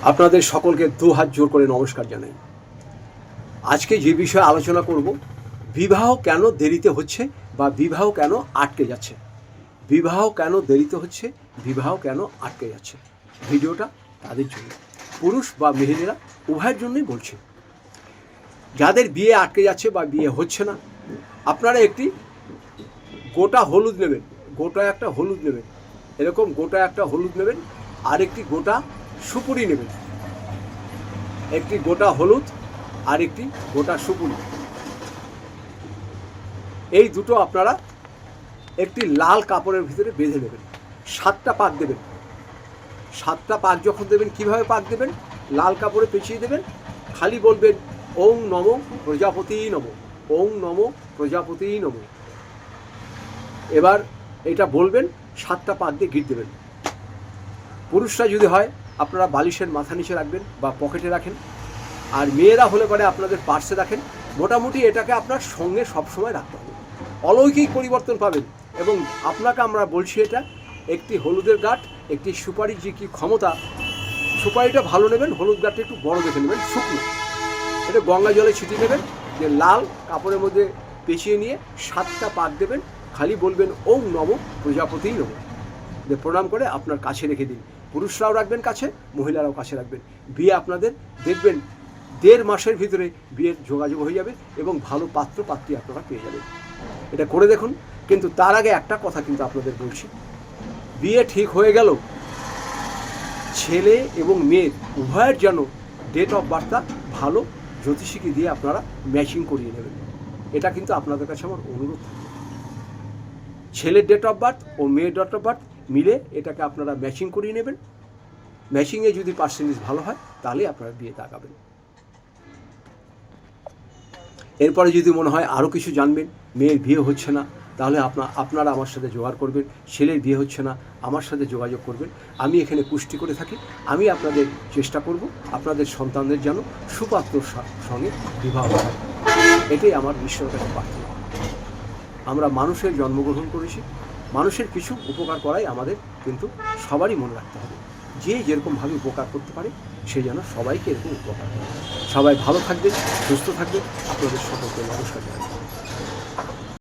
আপনাদের সকলকে দু হাত জোর করে নমস্কার জানাই। আজকে যে বিষয়ে আলোচনা করব, বিবাহ কেন দেরিতে হচ্ছে বা বিবাহ কেন আটকে যাচ্ছে। বিবাহ কেন দেরিতে হচ্ছে, বিবাহ কেন আটকে যাচ্ছে। ভিডিওটা তাদের জন্য, পুরুষ বা মহিলারা উভয়ের জন্যই বলছি। যাদের বিয়ে আটকে যাচ্ছে বা বিয়ে হচ্ছে না, আপনারা একটি গোটা হলুদ নেবেন, গোটা একটা হলুদ নেবেন, এরকম গোটা একটা হলুদ নেবেন, আর একটি গোটা সুপুরি নেবেন। একটি গোটা হলুদ আর একটি গোটা সুপুরি, এই দুটো আপনারা একটি লাল কাপড়ের ভিতরে বেঁধে নেবেন। 7টা পাক দেবেন। 7টা পাক যখন দেবেন, কিভাবে পাক দেবেন? লাল কাপড়ে পেঁচিয়ে দেবেন, খালি বলবেন ওং নমো প্রজাপতি নমো, ওং নমো প্রজাপতি নমো। এবার এটা বলবেন, 7টা পাক দিয়ে গিট দেবেন। পুরুষরা যদি হয় আপনারা বালিশের মাথা নিচে রাখবেন বা পকেটে রাখেন, আর মেয়েরা হলে পরে আপনাদের পার্সে রাখেন। মোটামুটি এটাকে আপনার সঙ্গে সবসময় রাখতে হবে, অলৌকিক পরিবর্তন পাবেন। এবং আপনাকে আমরা বলছি, এটা একটি হলুদের গাঁট, একটি সুপারির যে কী ক্ষমতা। সুপারিটা ভালো নেবেন, হলুদ গাঁটটা একটু বড় দেখে নেবেন, শুকনো। এটা গঙ্গা জলে ছিটিয়ে নেবেন, যে লাল কাপড়ের মধ্যে পেঁচিয়ে নিয়ে 7টা পাক দেবেন, খালি বলবেন ওং নমো প্রজাপতিই নমো, প্রণাম করে আপনার কাছে রেখে দিন। পুরুষরাও রাখবেন কাছে, মহিলারাও কাছে রাখবেন। বিয়ে আপনাদের দেখবেন 1.5 মাসের ভিতরে বিয়ের যোগাযোগ হয়ে যাবে এবং ভালো পাত্র পাত্রী আপনারা পেয়ে যাবেন। এটা করে দেখুন। কিন্তু তার আগে একটা কথা কিন্তু আপনাদের বলছি, বিয়ে ঠিক হয়ে গেল, ছেলে এবং মেয়ের উভয়ের যেন ডেট অফ বার্থটা ভালো জ্যোতিষীকে দিয়ে আপনারা ম্যাচিং করিয়ে নেবেন। এটা কিন্তু আপনাদের কাছে আমার অনুরোধ থাকবে। ছেলের ডেট অফ বার্থ ও মেয়ের ডেট অফ বার্থ মিলে এটাকে আপনারা ম্যাচিং করিয়ে নেবেন। ম্যাচিংয়ে যদি পার্সেন্টেজ ভালো হয়, তাহলে আপনারা বিয়েতে আগাবেন। এরপরে যদি মনে হয় আরও কিছু জানবেন, মেয়ের বিয়ে হচ্ছে না, তাহলে আপনারা আমার সাথে যোগাযোগ করবেন। ছেলের বিয়ে হচ্ছে না, আমার সাথে যোগাযোগ করবেন। আমি এখানে কুষ্টি করে থাকি। আমি আপনাদের চেষ্টা করব আপনাদের সন্তানদের যেন সুপাত্রর সঙ্গে বিবাহ হয়। এটাই আমার ঈশ্বরের কাছে প্রার্থনা। আমরা মানুষের জন্মগ্রহণ করেছি, মানুষের কিছু উপকার করাই আমাদের কিন্তু সবারই মনে রাখতে হবে। যে যেরকমভাবে উপকার করতে পারে, সে যেন সবাইকে এরকম উপকার করে। সবাই ভালো থাকবেন, সুস্থ থাকবেন। আপনাদের সকলকে নমস্কার জানাই।